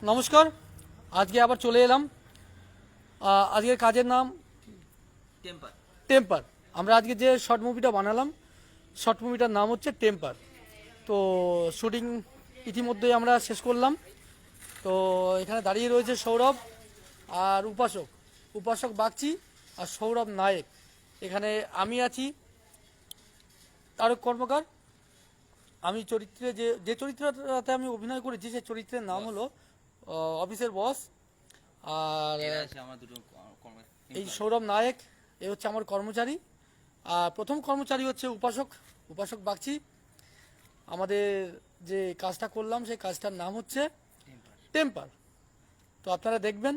নমস্কার, আজকে আবার চলে এলাম। আজকের কাজের নাম টেম্পার। আমরা আজকে যে শর্ট মুভিটা বানালাম, শর্ট মুভিটার নাম হচ্ছে টেম্পার। তো শুটিং ইতিমধ্যেই আমরা শেষ করলাম। তো এখানে দাঁড়িয়ে রয়েছে সৌরভ আর উপাসক বাগচি আর সৌরভ নায়েক। এখানে আমি আছি তারক কর্মকার। আমি চরিত্রে যে চরিত্রটাতে আমি অভিনয় করেছি সেই চরিত্রের নাম হলো অফিসের বস। আর এই সৌরভ নায়েক, এ হচ্ছে আমার কর্মচারী। আর প্রথম কর্মচারী হচ্ছে উপাসক বাগচি। আমাদের যে কাজটা করলাম সেই কাজটার নাম হচ্ছে টেম্পার। তো আপনারা দেখবেন।